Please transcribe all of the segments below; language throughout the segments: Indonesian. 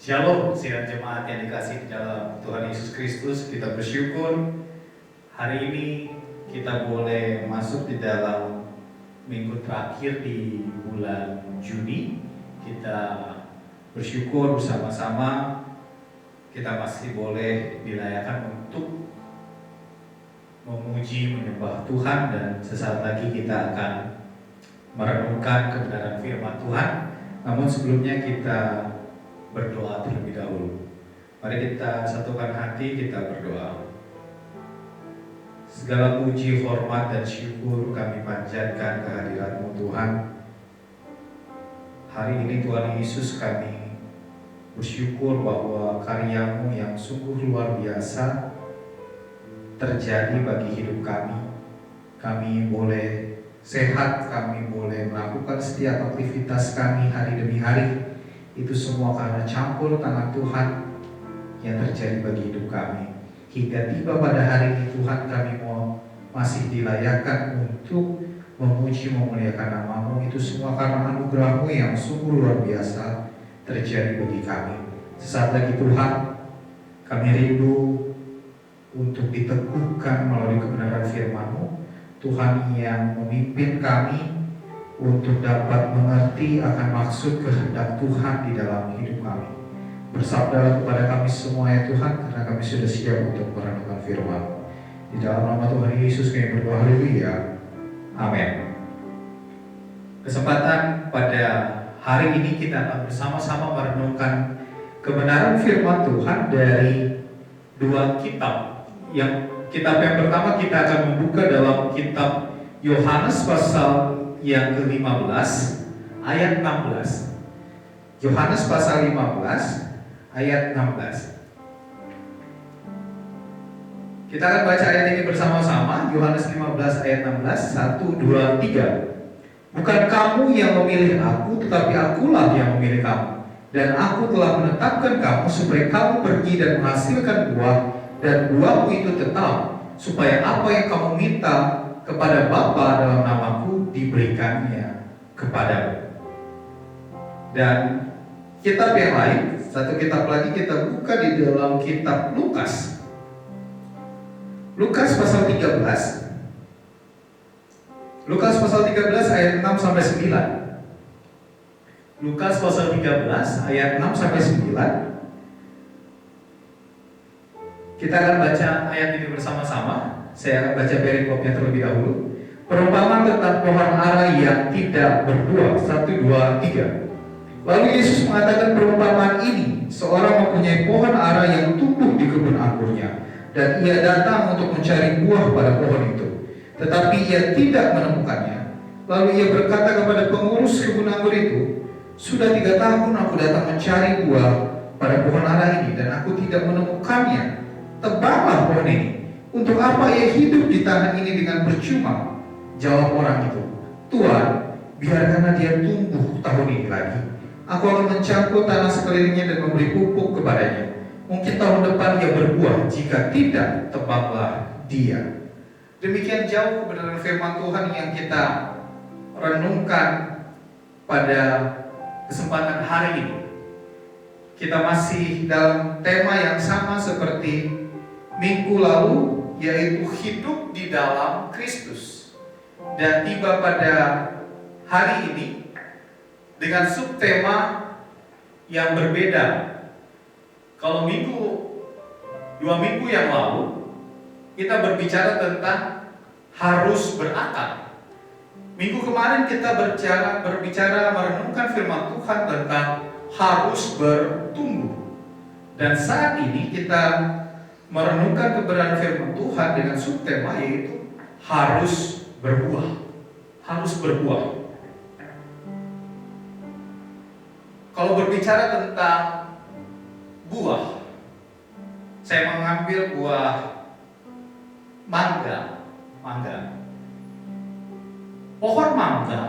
Shalom, sidang jemaat yang dikasih di dalam Tuhan Yesus Kristus. Kita bersyukur hari ini kita boleh masuk di dalam minggu terakhir di bulan Juni. Kita bersyukur bersama-sama kita masih boleh dilayakkan untuk memuji, menyembah Tuhan, dan sesaat lagi kita akan merenungkan kebenaran firman Tuhan. Namun sebelumnya kita berdoa terlebih dahulu. Mari kita satukan hati, kita berdoa. Segala puji, hormat, dan syukur kami panjatkan kehadirat-Mu Tuhan. Hari ini Tuhan Yesus, kami bersyukur bahwa karya-Mu yang sungguh luar biasa terjadi bagi hidup kami. Kami boleh sehat, kami boleh melakukan setiap aktivitas kami hari demi hari. Itu semua karena campur tangan Tuhan yang terjadi bagi hidup kami. Hingga tiba pada hari ini Tuhan, kami mau masih dilayakkan untuk memuji, memuliakan nama-Mu. Itu semua karena anugerah-Mu yang sungguh luar biasa terjadi bagi kami. Sesaat lagi Tuhan, kami rindu untuk diteguhkan melalui kebenaran firman-Mu. Tuhan yang memimpin kami untuk dapat mengerti akan maksud kehendak Tuhan di dalam hidup kami. Bersabdalah kepada kami semua ya Tuhan, karena kami sudah siap untuk merenungkan firman. Di dalam nama Tuhan Yesus kami berdoa, haleluya, amin. Kesempatan pada hari ini kita akan bersama-sama merenungkan kebenaran firman Tuhan dari dua kitab. Kitab yang pertama kita akan membuka dalam kitab Yohanes pasal yang ke-15 ayat 16. Yohanes pasal 15 ayat 16. Kita akan baca ayat ini bersama-sama. Yohanes 15 ayat 16. 1, 2, 3. Bukan kamu yang memilih aku, tetapi akulah yang memilih kamu. Dan aku telah menetapkan kamu supaya kamu pergi dan menghasilkan buah, dan buahmu itu tetap, supaya apa yang kamu minta kepada Bapa dalam namaku diberikannya kepadamu. Dan kitab yang lain, satu kitab lagi kita buka di dalam kitab Lukas. Lukas pasal 13. Lukas pasal 13 ayat 6 sampai 9. Lukas pasal 13 ayat 6 sampai 9. Kita akan baca ayat ini bersama-sama. Saya akan baca perikopnya terlebih dahulu. Perumpamaan tentang pohon ara yang tidak berbuah. 1, 2, 3. Lalu Yesus mengatakan perumpamaan ini. Seorang mempunyai pohon ara yang tumbuh di kebun anggurnya, dan ia datang untuk mencari buah pada pohon itu. Tetapi ia tidak menemukannya. Lalu ia berkata kepada pengurus kebun anggur itu, sudah 3 tahun aku datang mencari buah pada pohon ara ini, dan aku tidak menemukannya. Tebanglah pohon ini. Untuk apa ia hidup di tanah ini dengan percuma? Jawab orang itu, Tuhan, biarkanlah dia tumbuh tahun ini lagi. Aku akan mencangkul tanah sekelilingnya dan memberi pupuk kepadanya. Mungkin tahun depan ia berbuah, jika tidak, tebanglah dia. Demikian jauh kebenaran firman Tuhan yang kita renungkan pada kesempatan hari ini. Kita masih dalam tema yang sama seperti minggu lalu, yaitu hidup di dalam Kristus. Dan tiba pada hari ini dengan subtema yang berbeda. Kalau 2 minggu yang lalu kita berbicara tentang harus berakal. Minggu kemarin kita berbicara merenungkan firman Tuhan tentang harus bertumbuh. Dan saat ini kita merenungkan kebenaran firman Tuhan dengan subtema yaitu harus berbuah. Harus berbuah. Kalau berbicara tentang buah, saya mengambil buah mangga. Pohon mangga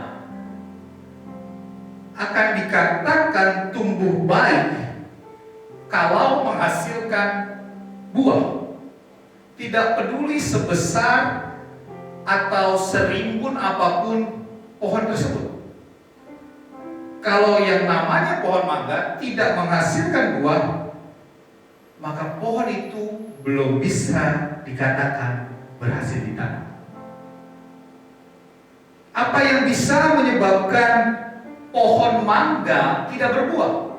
akan dikatakan tumbuh baik kalau menghasilkan buah. Tidak peduli sebesar atau serimbun apapun pohon tersebut. kalau yang namanya pohon mangga tidak menghasilkan buah, maka pohon itu belum bisa dikatakan berhasil ditanam. Apa yang bisa menyebabkan pohon mangga tidak berbuah?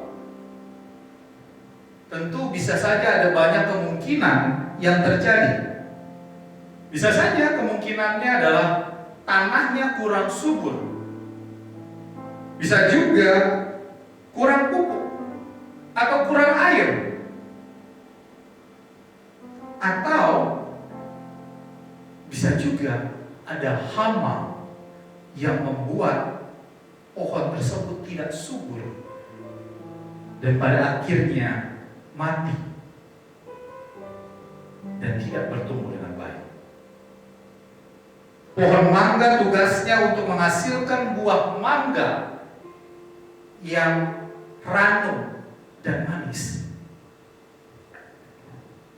Tentu bisa saja ada banyak kemungkinan yang terjadi. Bisa saja kemungkinannya adalah tanahnya kurang subur. Bisa juga kurang pupuk atau kurang air. Atau bisa juga ada hama yang membuat pohon tersebut tidak subur dan pada akhirnya mati dan tidak bertumbuh dengan baik. Pohon mangga tugasnya untuk menghasilkan buah mangga yang ranum dan manis.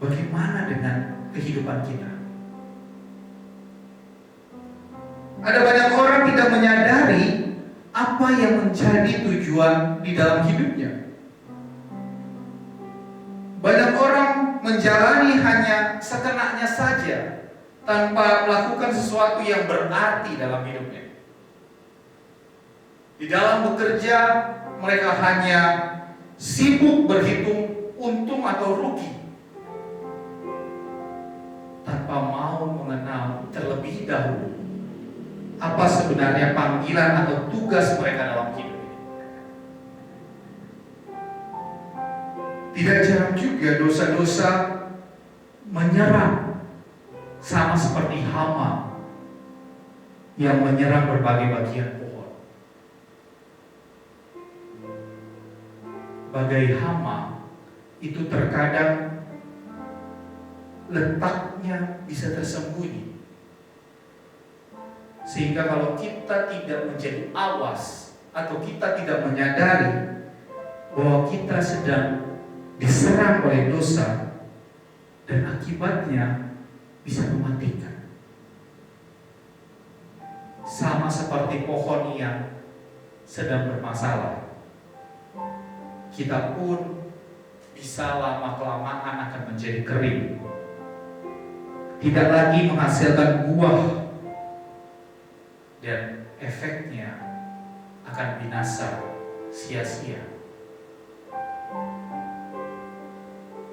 Bagaimana dengan kehidupan kita? Ada banyak orang tidak menyadari apa yang menjadi tujuan di dalam hidupnya. Banyak orang menjalani hanya sekenanya saja tanpa melakukan sesuatu yang berarti dalam hidupnya. Di dalam bekerja, mereka hanya sibuk berhitung untung atau rugi tanpa mau mengenal terlebih dahulu apa sebenarnya panggilan atau tugas mereka dalam hidup ini. Tidak jarang juga dosa-dosa menyerang, sama seperti hama yang menyerang berbagai bagian pohon. Bagai hama itu terkadang letaknya bisa tersembunyi. Sehingga kalau kita tidak menjadi awas atau kita tidak menyadari bahwa kita sedang diserang oleh dosa dan akibatnya bisa mematikan. Sama seperti pohon yang sedang bermasalah, kita pun bisa lama-kelamaan akan menjadi kering, tidak lagi menghasilkan buah, dan efeknya akan binasa, sia-sia.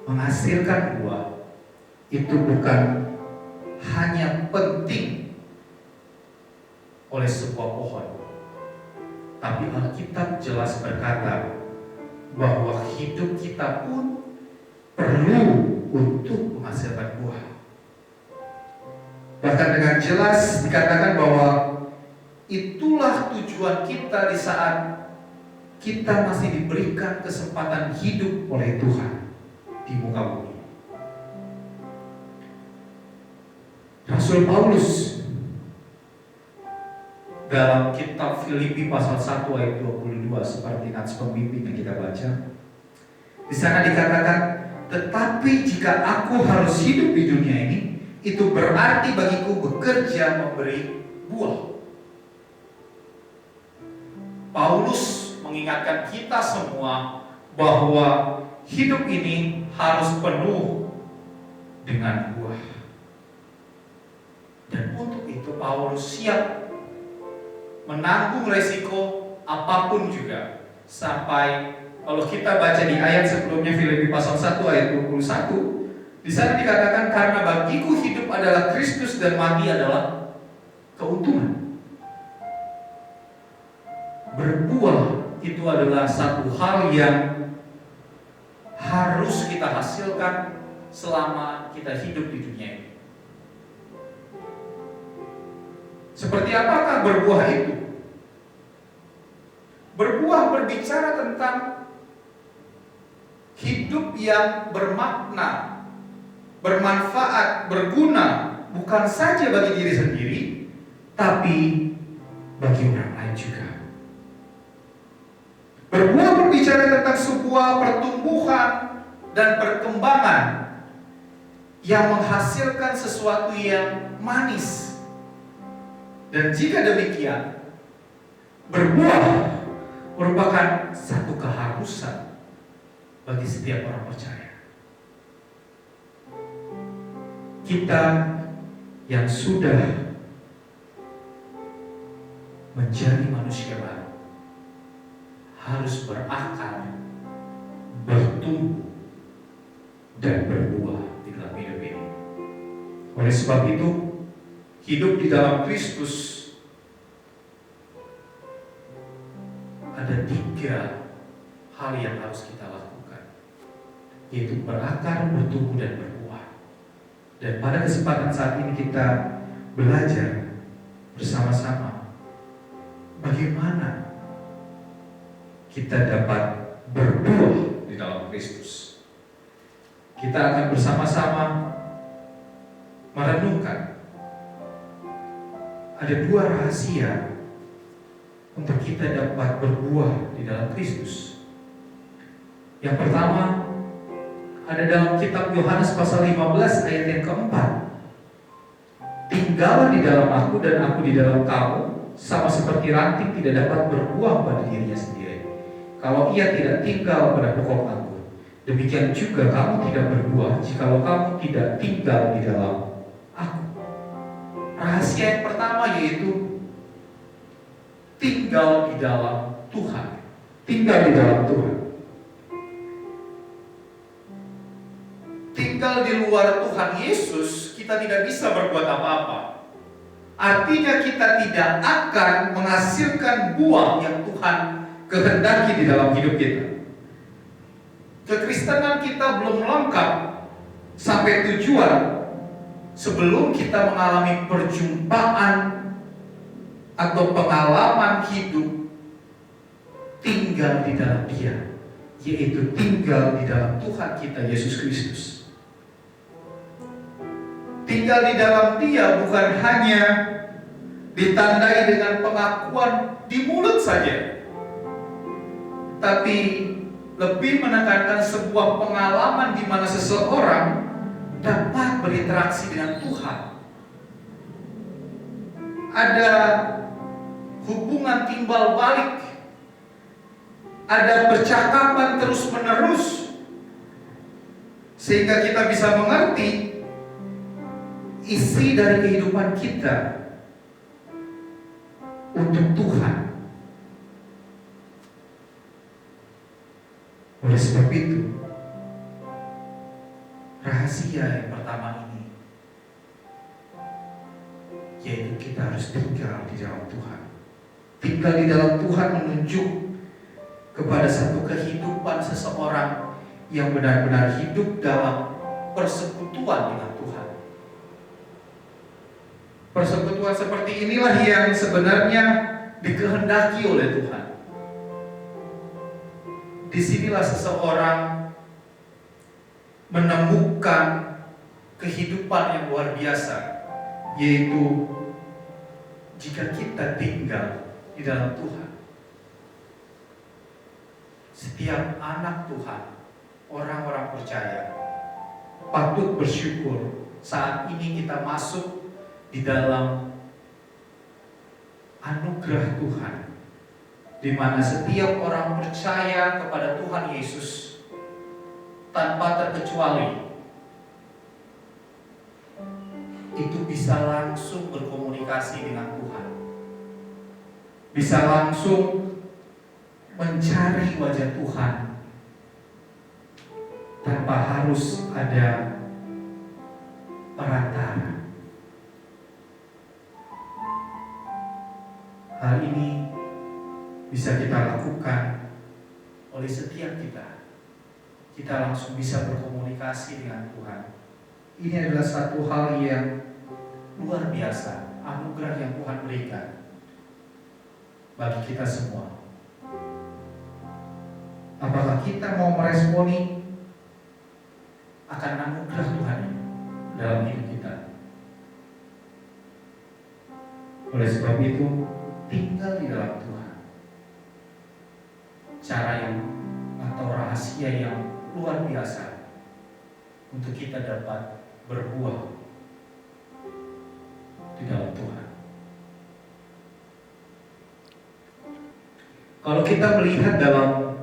Menghasilkan buah itu bukan hanya penting oleh sebuah pohon, tapi Alkitab jelas berkata bahwa hidup kita pun perlu untuk menghasilkan buah. Bahkan dengan jelas dikatakan bahwa itulah tujuan kita di saat kita masih diberikan kesempatan hidup oleh Tuhan di muka bumi. Rasul Paulus dalam kitab Filipi pasal 1 ayat 22 seperti nats pembimbing yang kita baca, di sana dikatakan, tetapi jika aku harus hidup di dunia ini, itu berarti bagiku bekerja memberi buah. Paulus mengingatkan kita semua bahwa hidup ini harus penuh dengan buah. Dan untuk itu Paulus siap menanggung resiko apapun juga. Sampai kalau kita baca di ayat sebelumnya Filipi pasal 1 ayat 21, di sana dikatakan karena bagiku hidup adalah Kristus dan mati adalah keuntungan. Berbuah itu adalah satu hal yang harus kita hasilkan selama kita hidup di dunia ini. Seperti apakah berbuah itu? Berbuah berbicara tentang hidup yang bermakna, bermanfaat, berguna, bukan saja bagi diri sendiri, tapi bagi orang lain juga. Berbuah berbicara tentang sebuah pertumbuhan dan perkembangan yang menghasilkan sesuatu yang manis. Dan jika demikian, berbuah merupakan satu keharusan bagi setiap orang percaya. Kita yang sudah menjadi manusia baru harus berakar, bertumbuh, dan berbuah di dalam hidup ini. Oleh sebab itu, hidup di dalam Kristus ada 3 hal yang harus kita lakukan, yaitu berakar, bertumbuh, dan berbuah. Dan pada kesempatan saat ini kita belajar bersama-sama bagaimana kita dapat berbuah di dalam Kristus. Kita akan bersama-sama merenungkan ada 2 rahasia untuk kita dapat berbuah di dalam Kristus. Yang pertama ada dalam kitab Yohanes pasal 15 ayat yang keempat. Tinggallah di dalam aku dan aku di dalam kamu, sama seperti ranting tidak dapat berbuah pada dirinya sendiri kalau ia tidak tinggal pada pokok anggur. Demikian juga kamu tidak berbuah jikalau kamu tidak tinggal di dalam aku. Rahasia yang pertama yaitu tinggal di dalam Tuhan. Tinggal di dalam Tuhan. Tinggal di luar Tuhan Yesus, kita tidak bisa berbuat apa-apa. Artinya kita tidak akan menghasilkan buah yang Tuhan kehendaki di dalam hidup kita. Kekristenan kita belum lengkap sampai tujuan sebelum kita mengalami perjumpaan atau pengalaman hidup tinggal di dalam Dia, yaitu tinggal di dalam Tuhan kita Yesus Kristus. Tinggal di dalam Dia bukan hanya ditandai dengan pengakuan di mulut saja, tapi lebih menekankan sebuah pengalaman di mana seseorang dapat berinteraksi dengan Tuhan. Ada hubungan timbal balik, ada percakapan terus-menerus, sehingga kita bisa mengerti isi dari kehidupan kita untuk Tuhan. Oleh sebab itu, rahasia yang pertama ini yaitu kita harus tinggal di dalam Tuhan. Tinggal di dalam Tuhan menunjuk kepada satu kehidupan seseorang yang benar-benar hidup dalam persekutuan dengan Tuhan. Persekutuan seperti inilah yang sebenarnya dikehendaki oleh Tuhan. Disinilah seseorang menemukan kehidupan yang luar biasa, yaitu jika kita tinggal di dalam Tuhan. Setiap anak Tuhan, orang-orang percaya, patut bersyukur saat ini kita masuk di dalam anugerah Tuhan, di mana setiap orang percaya kepada Tuhan Yesus tanpa terkecuali itu bisa langsung berkomunikasi dengan Tuhan, bisa langsung mencari wajah Tuhan tanpa harus ada perantara. Hal ini bisa kita lakukan oleh setiap kita. Kita langsung bisa berkomunikasi dengan Tuhan. Ini adalah satu hal yang luar biasa, anugerah yang Tuhan berikan bagi kita semua. Apakah kita mau meresponi akan anugerah Tuhan dalam hidup kita? Oleh sebab itu, tinggal di dalam Tuhan. Cara yang atau rahasia yang luar biasa untuk kita dapat berbuah di dalam Tuhan. Kalau kita melihat dalam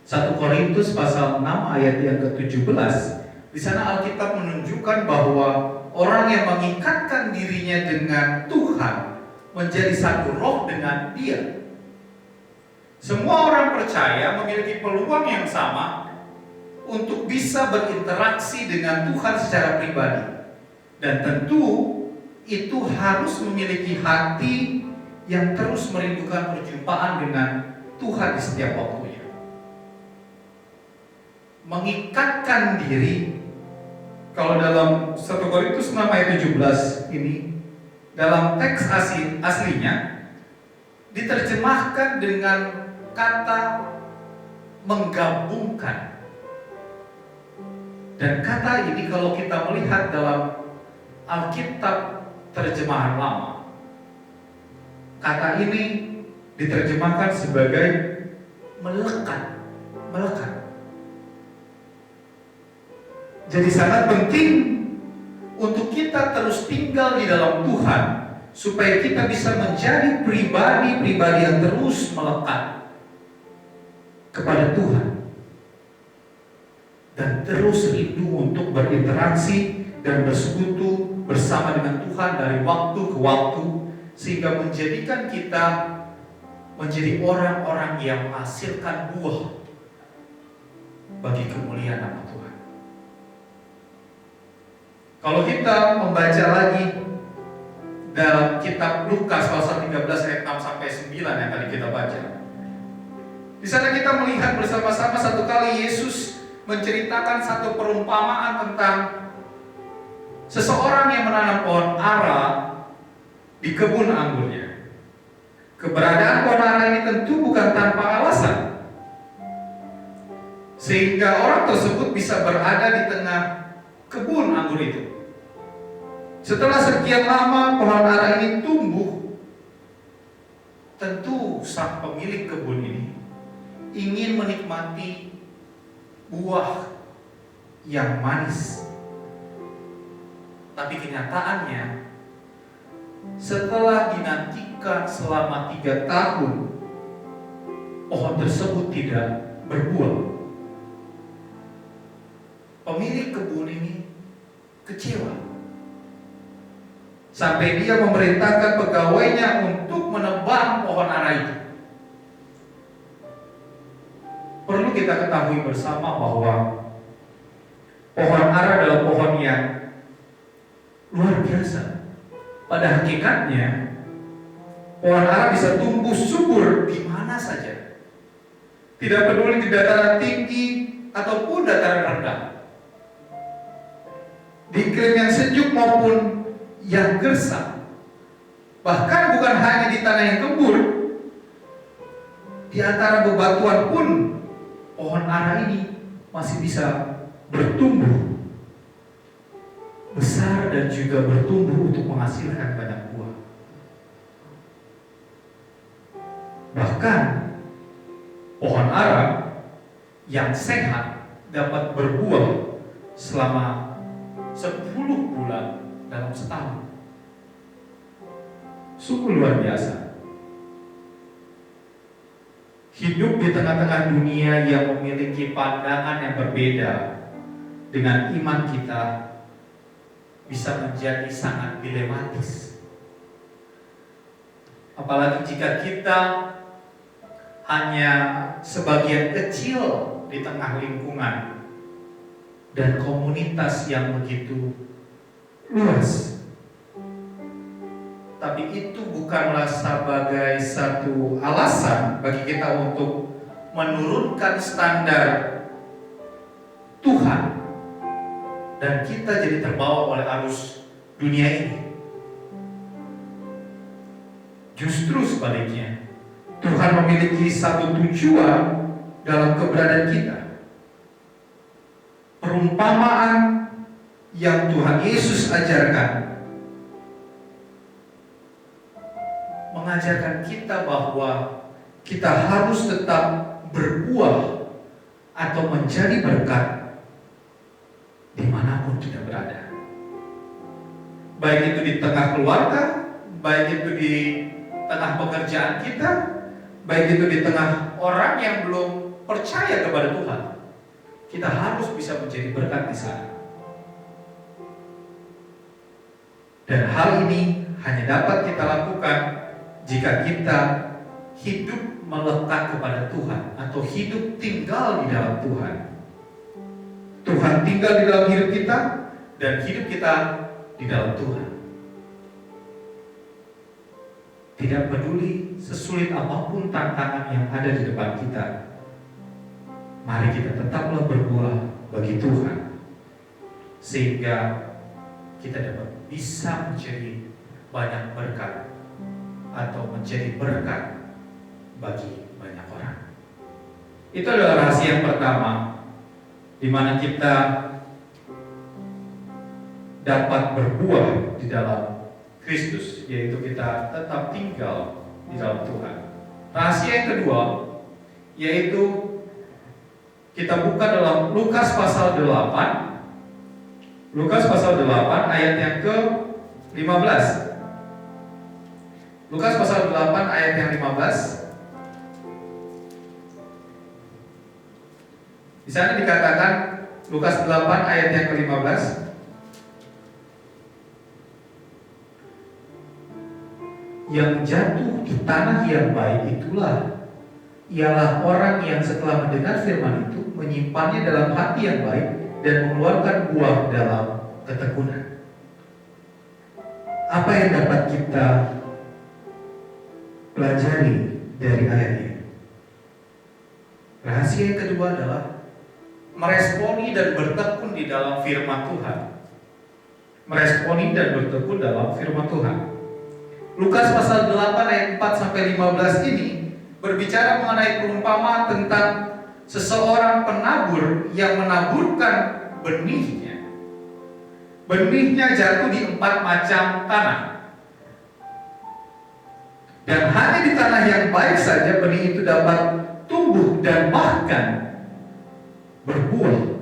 1 Korintus pasal 6 ayat yang ke-17, di sana Alkitab menunjukkan bahwa orang yang mengikatkan dirinya dengan Tuhan menjadi satu roh dengan Dia. Semua orang percaya memiliki peluang yang sama untuk bisa berinteraksi dengan Tuhan secara pribadi. Dan tentu itu harus memiliki hati yang terus merindukan perjumpaan dengan Tuhan di setiap waktunya. Mengikatkan diri, kalau dalam 1 Korintus 6 ayat 17 ini, dalam teks aslinya diterjemahkan dengan kata menggabungkan. Dan kata ini kalau kita melihat dalam Alkitab terjemahan lama, kata ini diterjemahkan sebagai melekat. Jadi sangat penting untuk kita terus tinggal di dalam Tuhan, supaya kita bisa menjadi pribadi-pribadi yang terus melekat kepada Tuhan dan terus rindu untuk berinteraksi dan bersekutu bersama dengan Tuhan dari waktu ke waktu, sehingga menjadikan kita menjadi orang-orang yang menghasilkan buah bagi kemuliaan nama Tuhan. Kalau kita membaca lagi dalam kitab Lukas pasal 13 ayat 6 sampai 9 yang tadi kita baca, di sana kita melihat bersama-sama satu kali Yesus menceritakan satu perumpamaan tentang seseorang yang menanam pohon ara di kebun anggurnya. Keberadaan pohon ara ini tentu bukan tanpa alasan, sehingga orang tersebut bisa berada di tengah kebun anggur itu. Setelah sekian lama pohon ara ini tumbuh, tentu sang pemilik kebun ini ingin menikmati buah yang manis. Tapi kenyataannya, setelah dinantikan selama 3 tahun, pohon tersebut tidak berbuah. Pemilik kebun ini kecewa, sampai dia memerintahkan pegawainya untuk menebang pohon ara itu. Perlu kita ketahui bersama bahwa pohon ara adalah pohon yang luar biasa. Pada hakikatnya, pohon ara bisa tumbuh subur di mana saja, tidak peduli di dataran tinggi ataupun dataran rendah, di iklim yang sejuk maupun yang gersang. Bahkan bukan hanya di tanah yang gembur, di antara bebatuan pun pohon ara ini masih bisa bertumbuh besar dan juga bertumbuh untuk menghasilkan banyak buah. Bahkan pohon ara yang sehat dapat berbuah selama 10 bulan dalam setahun. Sungguh luar biasa. Hidup di tengah-tengah dunia yang memiliki pandangan yang berbeda dengan iman kita bisa menjadi sangat dilematis. Apalagi jika kita hanya sebagian kecil di tengah lingkungan dan komunitas yang begitu luas. Tapi itu bukanlah sebagai satu alasan bagi kita untuk menurunkan standar Tuhan dan kita jadi terbawa oleh arus dunia ini. Justru sebaliknya, Tuhan memiliki satu tujuan dalam keberadaan kita. Perumpamaan yang Tuhan Yesus ajarkan mengajarkan kita bahwa kita harus tetap berbuah atau menjadi berkat dimanapun kita berada. Baik itu di tengah keluarga, baik itu di tengah pekerjaan kita, baik itu di tengah orang yang belum percaya kepada Tuhan, kita harus bisa menjadi berkat di sana. Dan hal ini hanya dapat kita lakukan jika kita hidup melekat kepada Tuhan atau hidup tinggal di dalam Tuhan. Tuhan tinggal di dalam hidup kita dan hidup kita di dalam Tuhan. Tidak peduli sesulit apapun tantangan yang ada di depan kita, mari kita tetaplah berbuah bagi Tuhan, sehingga kita dapat bisa menjadi banyak berkat atau menjadi berkat bagi banyak orang. Itu adalah rahasia yang pertama, di mana kita dapat berbuah di dalam Kristus, yaitu kita tetap tinggal di dalam Tuhan. Rahasia yang kedua, yaitu kita buka dalam Lukas pasal 8. Lukas pasal 8 ayat yang ke-15. Lukas pasal 8 ayat yang 15. Di sana dikatakan Lukas 8 ayat yang ke-15. Yang jatuh di tanah yang baik ialah orang yang setelah mendengar firman itu menyimpannya dalam hati yang baik dan mengeluarkan buah dalam ketekunan. Apa yang dapat kita pelajari dari ayat ini? Rahasia yang kedua adalah meresponi dan bertekun di dalam firman Tuhan. Meresponi dan bertekun dalam firman Tuhan. Lukas pasal 8 ayat 4 sampai 15 ini berbicara mengenai perumpamaan tentang seseorang penabur yang menaburkan benihnya. Benihnya jatuh di 4 macam tanah. Dan hanya di tanah yang baik saja benih itu dapat tumbuh dan bahkan berbuah.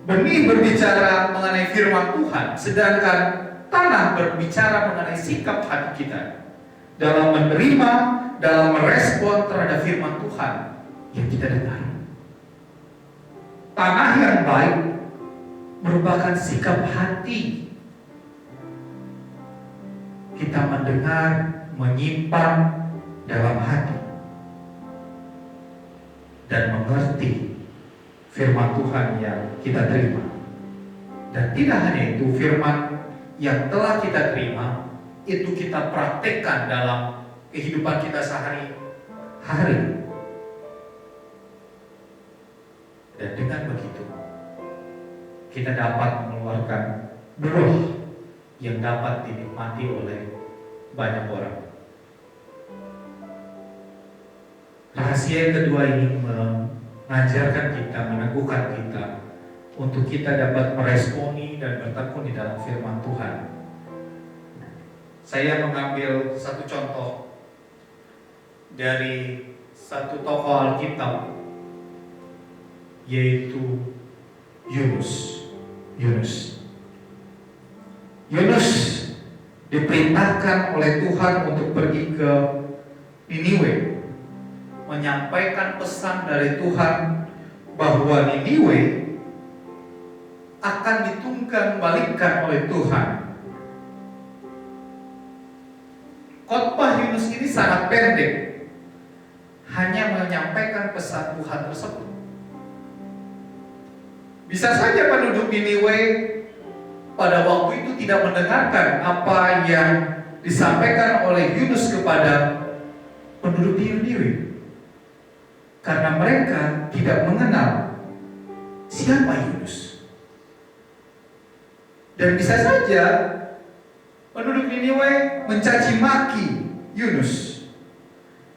Benih berbicara mengenai firman Tuhan, sedangkan tanah berbicara mengenai sikap hati kita dalam menerima, dalam merespon terhadap firman Tuhan yang kita dengar. Tanah yang baik merupakan sikap hati kita mendengar, menyimpan dalam hati dan mengerti firman Tuhan yang kita terima. Dan tidak hanya itu, firman yang telah kita terima itu kita praktekkan dalam kehidupan kita sehari-hari. Dan dengan begitu kita dapat mengeluarkan buah yang dapat dinikmati oleh banyak orang. Rahasia yang kedua ini mengajarkan kita, meneguhkan kita untuk kita dapat meresponi dan bertekun di dalam firman Tuhan. Saya mengambil satu contoh dari satu tokoh Alkitab, yaitu Yunus. Yunus diperintahkan oleh Tuhan untuk pergi ke Niniwe, menyampaikan pesan dari Tuhan bahwa Niniwe akan ditunggang balikan oleh Tuhan. Khotbah Yunus ini sangat pendek, hanya menyampaikan pesan Tuhan tersebut. Bisa saja penduduk Niniwe pada waktu itu tidak mendengarkan apa yang disampaikan oleh Yunus kepada penduduk Niniwe, karena mereka tidak mengenal siapa Yunus. Dan bisa saja penduduk Niniwe mencaci maki Yunus,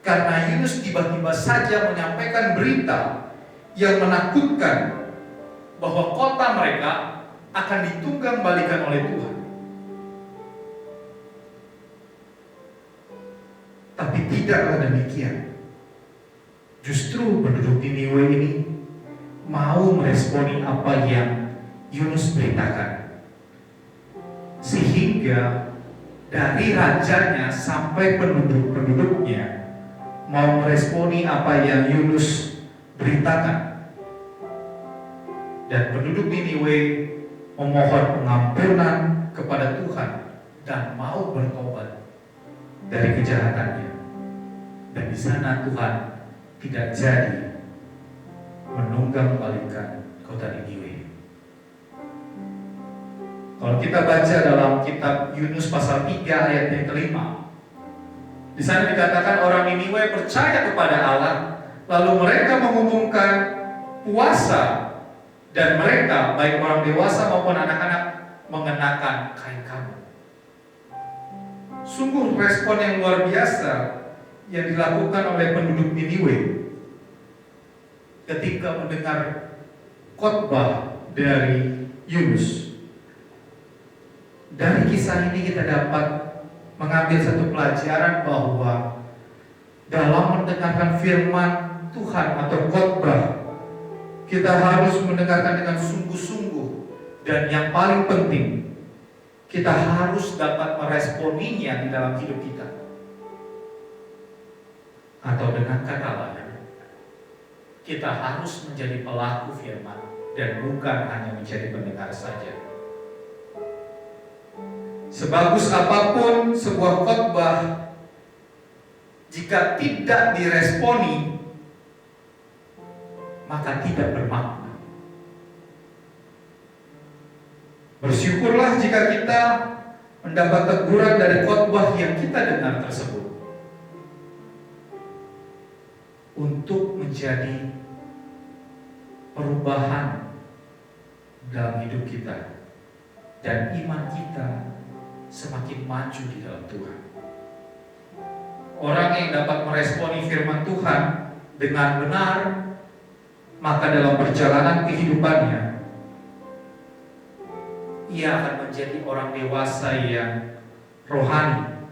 karena Yunus tiba-tiba saja menyampaikan berita yang menakutkan bahwa kota mereka akan ditunggang balikan oleh Tuhan. Tapi tidaklah demikian. Justru penduduk Niniwe ini mau meresponi apa yang Yunus beritakan, sehingga dari rajanya sampai penduduk-penduduknya mau meresponi apa yang Yunus beritakan. Dan penduduk Niniwe memohon pengampunan kepada Tuhan dan mau bertobat dari kejahatannya. Dan di sana Tuhan tidak jadi menunggang balikan kota Niniwe. Kalau kita baca dalam kitab Yunus pasal 3 ayat yang kelima, di sana dikatakan orang Niniwe percaya kepada Allah, lalu mereka mengumumkan puasa, dan mereka, baik orang dewasa maupun anak-anak, mengenakan kain kabut. Sungguh respon yang luar biasa yang dilakukan oleh penduduk Niniwe ketika mendengar khotbah dari Yunus. Dari kisah ini kita dapat mengambil satu pelajaran bahwa dalam mendengarkan firman Tuhan atau khotbah, kita harus mendengarkan dengan sungguh-sungguh, dan yang paling penting, kita harus dapat meresponinya di dalam hidup kita. Atau dengan kata lain, kita harus menjadi pelaku firman dan bukan hanya menjadi pendengar saja. Sebagus apapun sebuah khotbah, jika tidak diresponi, maka tidak bermakna. Bersyukurlah jika kita mendapat teguran dari khotbah yang kita dengar tersebut untuk menjadi perubahan dalam hidup kita dan iman kita semakin maju di dalam Tuhan. Orang yang dapat meresponi firman Tuhan dengan benar, maka dalam perjalanan kehidupannya ia akan menjadi orang dewasa yang rohani,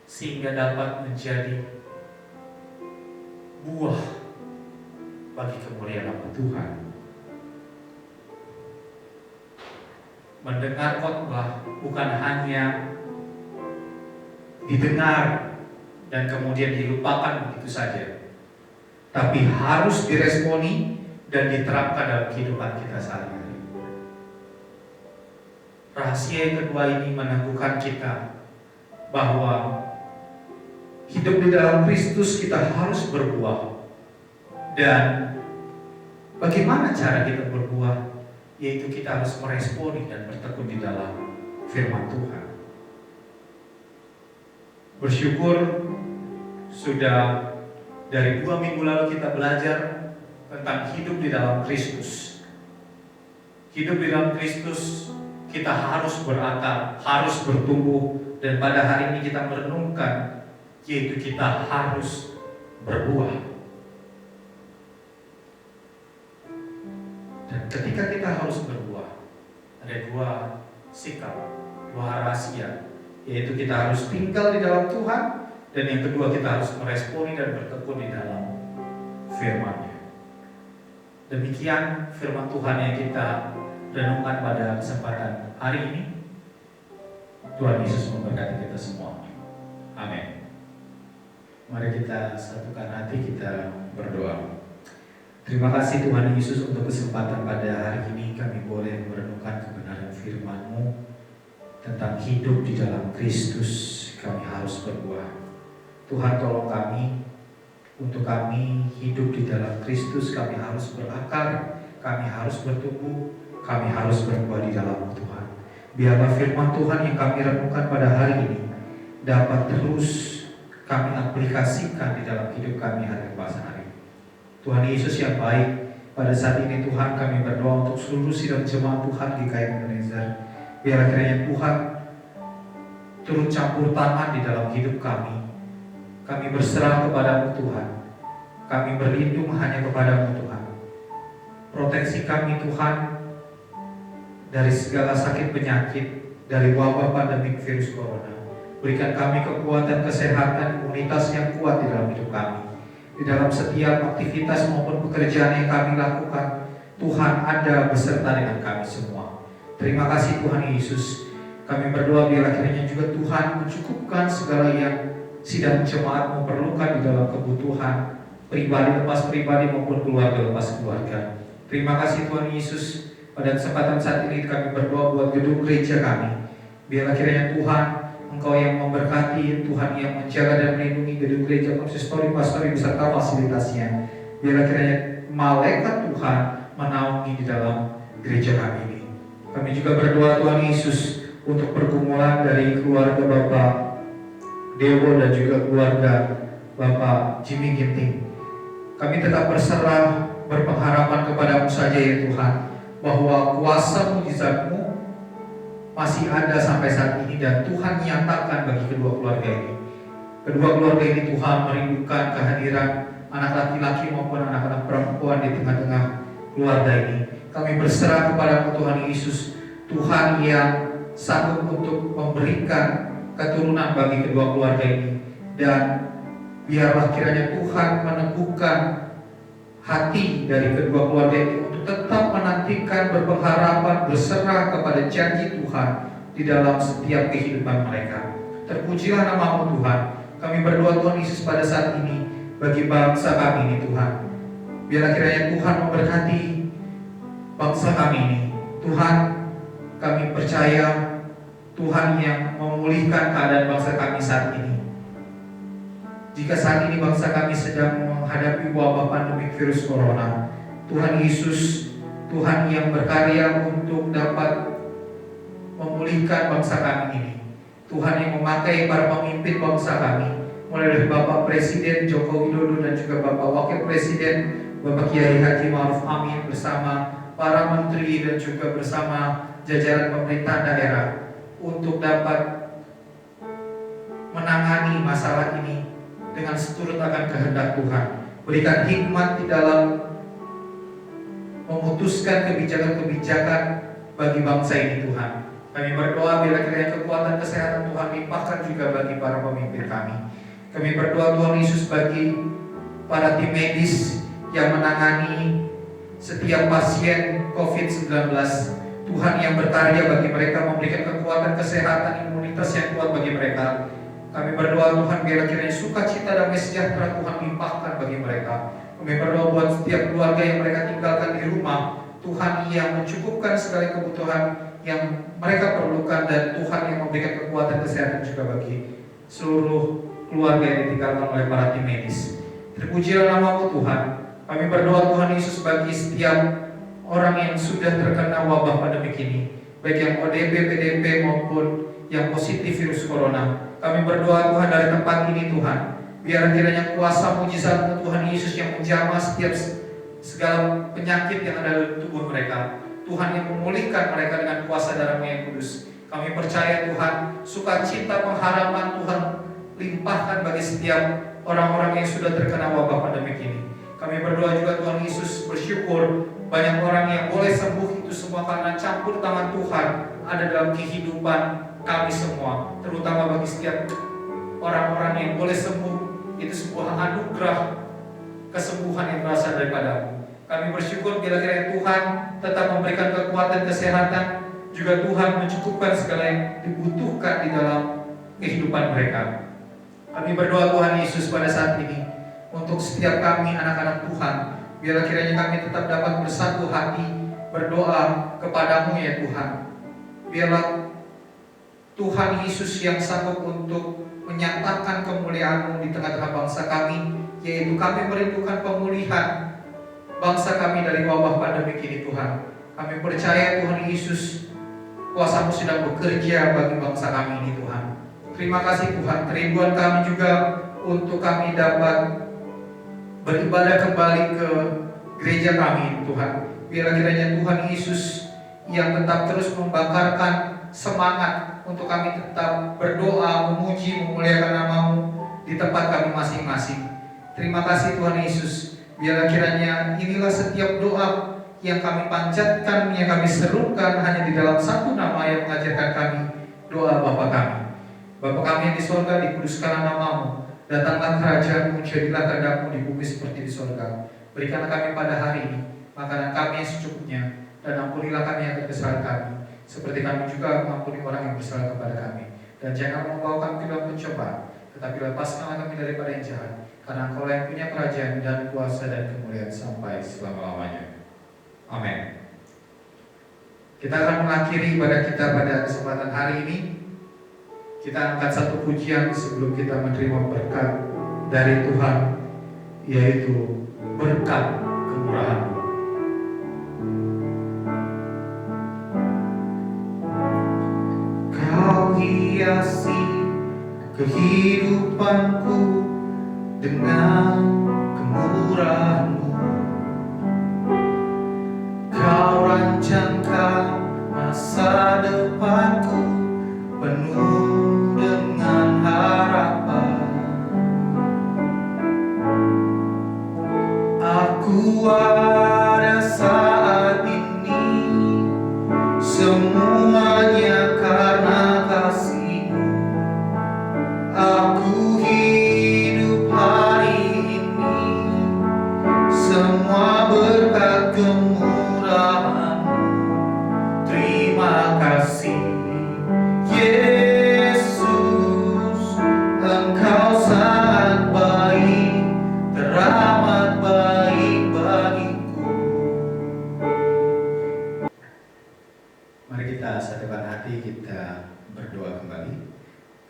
sehingga dapat menjadi buah bagi kemuliaan nama Tuhan. Mendengar khotbah bukan hanya didengar dan kemudian dilupakan begitu saja, tapi harus diresponi dan diterapkan dalam kehidupan kita sehari-hari. Rahasia yang kedua ini meneguhkan kita bahwa hidup di dalam Kristus kita harus berbuah. Dan bagaimana cara kita berbuah? Yaitu kita harus meresponi dan bertekun di dalam firman Tuhan. Bersyukur sudah dari 2 minggu lalu kita belajar tentang hidup di dalam Kristus. Hidup di dalam Kristus kita harus berakar, harus bertumbuh, dan pada hari ini kita merenungkan, yaitu kita harus berbuah. Dan ketika kita harus berbuah, ada 2 sikap, 2 rahasia, yaitu kita harus tinggal di dalam Tuhan, dan yang kedua kita harus meresponi dan bertekun di dalam firman-Nya. Demikian firman Tuhan yang kita renungkan pada kesempatan hari ini. Tuhan Yesus memberkati kita semua. Amin. Mari kita satukan hati, kita berdoa. Terima kasih Tuhan Yesus untuk kesempatan pada hari ini kami boleh merenungkan kebenaran firman-Mu tentang hidup di dalam Kristus. Kami harus berbuah. Tuhan tolong kami, untuk kami hidup di dalam Kristus, kami harus berakar, kami harus bertumbuh, kami harus berbuah di dalam Tuhan. Biarlah firman Tuhan yang kami renungkan pada hari ini dapat terus kami aplikasikan di dalam hidup kami hari lepas hari. Tuhan Yesus yang baik, pada saat ini Tuhan kami berdoa untuk seluruh sidang jemaat Tuhan di GKI Ebenezer. Biar kiranya Tuhan turut campur tangan di dalam hidup kami. Kami berserah kepada-Mu Tuhan. Kami berlindung hanya kepada-Mu Tuhan. Proteksi kami Tuhan dari segala sakit penyakit, dari wabah pandemik virus corona. Berikan kami kekuatan, kesehatan, imunitas yang kuat di dalam hidup kami. Di dalam setiap aktivitas maupun pekerjaan yang kami lakukan, Tuhan ada beserta dengan kami semua. Terima kasih Tuhan Yesus. Kami berdoa biarlah kiranya juga Tuhan mencukupkan segala yang sidang jemaat memerlukan di dalam kebutuhan pribadi lepas pribadi maupun keluarga lepas keluarga. Terima kasih Tuhan Yesus, pada kesempatan saat ini kami berdoa buat gedung gereja kami. Biarlah kiranya Tuhan, Engkau yang memberkati, Tuhan yang menjaga dan melindungi gedung gereja konsistori pastori beserta fasilitasnya. Biarlah kiranya malaikat Tuhan menaungi di dalam gereja kami ini. Kami juga berdoa Tuhan Yesus untuk pergumulan dari keluarga Bapak Dewo dan juga keluarga Bapak Jimmy Ginting. Kami tetap berserah, berpengharapan kepadamu saja ya Tuhan, bahwa kuasa mujizat-Mu masih ada sampai saat ini dan Tuhan nyatakan bagi kedua keluarga ini. Kedua keluarga ini Tuhan merindukan kehadiran anak laki-laki maupun anak-anak perempuan di tengah-tengah keluarga ini. Kami berserah kepada Tuhan Yesus, Tuhan yang sanggup untuk memberikan keturunan bagi kedua keluarga ini. Dan biarlah kiranya Tuhan meneguhkan hati dari kedua keluarga ini untuk tetap menantikan, berpengharapan, berserah kepada janji Tuhan di dalam setiap kehidupan mereka. Terpujilah nama-Mu Tuhan. Kami berdoa Tuhan Yesus pada saat ini bagi bangsa kami ini Tuhan. Biarlah kiranya Tuhan memberkati bangsa kami ini. Tuhan, kami percaya Tuhan yang memulihkan keadaan bangsa kami saat ini. Jika saat ini bangsa kami sedang menghadapi wabah pandemi virus corona, Tuhan Yesus, Tuhan yang berkarya untuk dapat memulihkan bangsa kami ini. Tuhan yang memakai para pemimpin bangsa kami, mulai dari Bapak Presiden Joko Widodo dan juga Bapak Wakil Presiden Bapak Kiai Haji Ma'ruf Amin bersama para menteri dan juga bersama jajaran pemerintah daerah untuk dapat menangani masalah ini dengan seturut akan kehendak Tuhan. Berikan hikmat di dalam memutuskan kebijakan-kebijakan bagi bangsa ini Tuhan. Kami berdoa bila kiranya kekuatan kesehatan Tuhan limpahkan juga bagi para pemimpin kami. Kami berdoa Tuhan Yesus bagi para tim medis yang menangani setiap pasien COVID-19. Tuhan yang berkarya bagi mereka, memberikan kekuatan kesehatan, imunitas yang kuat bagi mereka. Kami berdoa Tuhan biarlah kiranya sukacita dan sejahtera Tuhan limpahkan bagi mereka. Kami berdoa buat setiap keluarga yang mereka tinggalkan di rumah, Tuhan yang mencukupkan segala kebutuhan yang mereka perlukan, dan Tuhan yang memberikan kekuatan kesehatan juga bagi seluruh keluarga yang ditinggalkan oleh para tim medis. Terpujilah nama-Mu Tuhan. Kami berdoa Tuhan Yesus bagi setiap orang yang sudah terkena wabah pandemi ini, baik yang ODP, PDP maupun yang positif virus corona. Kami berdoa Tuhan dari tempat ini Tuhan, biar kiranya kuasa mujizat Tuhan Yesus yang menjamah setiap segala penyakit yang ada dalam tubuh mereka, Tuhan yang memulihkan mereka dengan kuasa darah-Mu yang kudus. Kami percaya Tuhan, sukacita pengharapan Tuhan limpahkan bagi setiap orang-orang yang sudah terkena wabah pandemi ini. Kami berdoa juga Tuhan Yesus, bersyukur banyak orang yang boleh sembuh, itu semua karena campur tangan Tuhan ada dalam kehidupan kami semua, terutama bagi setiap orang-orang yang boleh sembuh. Itu sebuah anugerah kesembuhan yang berasal daripada-Mu. Kami bersyukur bila kiranya Tuhan tetap memberikan kekuatan kesehatan, juga Tuhan mencukupkan segala yang dibutuhkan di dalam kehidupan mereka. Kami berdoa Tuhan Yesus pada saat ini untuk setiap kami anak-anak Tuhan, biarlah kiranya kami tetap dapat bersatu hati berdoa kepada-Mu ya Tuhan. Biarlah Tuhan Yesus yang sanggup untuk menyatakan kemuliaan-Mu di tengah-tengah bangsa kami, yaitu kami merindukan pemulihan bangsa kami dari wabah pandemi ini Tuhan. Kami percaya Tuhan Yesus, kuasa-Mu sedang bekerja bagi bangsa kami ini Tuhan. Terima kasih Tuhan, kerinduan kami juga untuk kami dapat beribadah kembali ke gereja kami Tuhan. Biarlah kiranya Tuhan Yesus yang tetap terus membakarkan semangat untuk kami tetap berdoa, memuji, memuliakan nama-Mu di tempat kami masing-masing. Terima kasih Tuhan Yesus. Biarlah kiranya inilah setiap doa yang kami panjatkan, yang kami serukan hanya di dalam satu nama yang mengajarkan kami, doa Bapa kami. Bapa kami yang di surga, dikuduskanlah nama-Mu. Datanglah kerajaan-Mu, jadilah kehendak-Mu di bumi seperti di surga. Berikanlah kami pada hari ini makanan kami yang secukupnya, dan ampunilah kami akan kesalahan kami, seperti kami juga mengampuni orang yang bersalah kepada kami. Dan jangan membawa kami ke dalam pencobaan, tetapi lepaskanlah kami daripada yang jahat, karena Engkau yang punya kerajaan dan kuasa dan kemuliaan sampai selama-lamanya. Amin. Kita akan mengakhiri ibadah kita pada kesempatan hari ini. Kita angkat satu pujian sebelum kita menerima berkat dari Tuhan, yaitu berkat kemurahan-Mu. Kau hiasi kehidupanku dengan kemurahan-Mu. Kau rancangkan masa depanku penuh dengan harapan. Aku ada saat ini, semuanya karena kasih-Mu. Aku hidup hari ini, semua berkat kemurahan-Mu. Terima kasih Yesus, Engkau sangat baik, teramat baik bagiku. Mari kita satukan hati, kita berdoa kembali.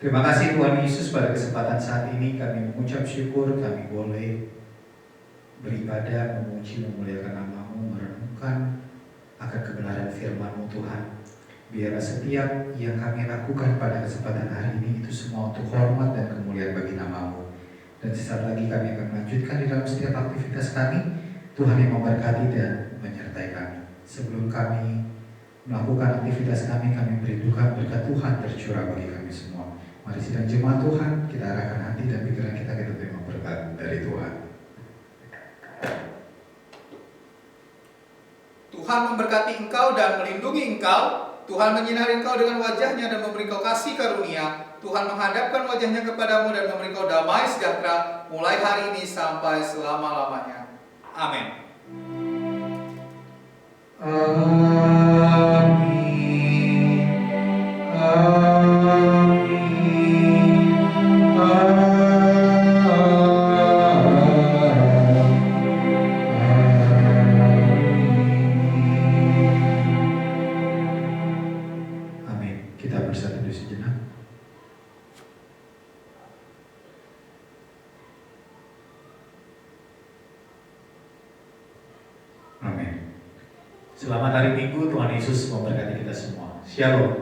Terima kasih Tuhan Yesus, pada kesempatan saat ini kami mengucap syukur, kami boleh beribadah, memuji, memuliakan nama-Mu, merenungkan akan kebenaran firman-Mu Tuhan. Biar setiap yang kami lakukan pada kesempatan hari ini itu semua untuk hormat dan kemuliaan bagi nama-Mu. Dan sesaat lagi kami akan melanjutkan di dalam setiap aktivitas kami. Tuhan yang memberkati dan menyertai kami. Sebelum kami melakukan aktivitas kami merindukan berkat Tuhan tercurah bagi kami semua. Mari sidang jemaat Tuhan, kita arahkan hati dan pikiran kita terima berkat dari Tuhan. Tuhan memberkati engkau dan melindungi engkau. Tuhan menyinari engkau dengan wajahnya dan memberi engkau kasih karunia. Tuhan menghadapkan wajahnya kepadamu dan memberi engkau damai sejahtera mulai hari ini sampai selama-lamanya. Amin. Amin. Amin. Amin. Kita bersatu dulu sejenak. Amin. Selamat hari Minggu, Tuhan Yesus memberkati kita semua. Shalom.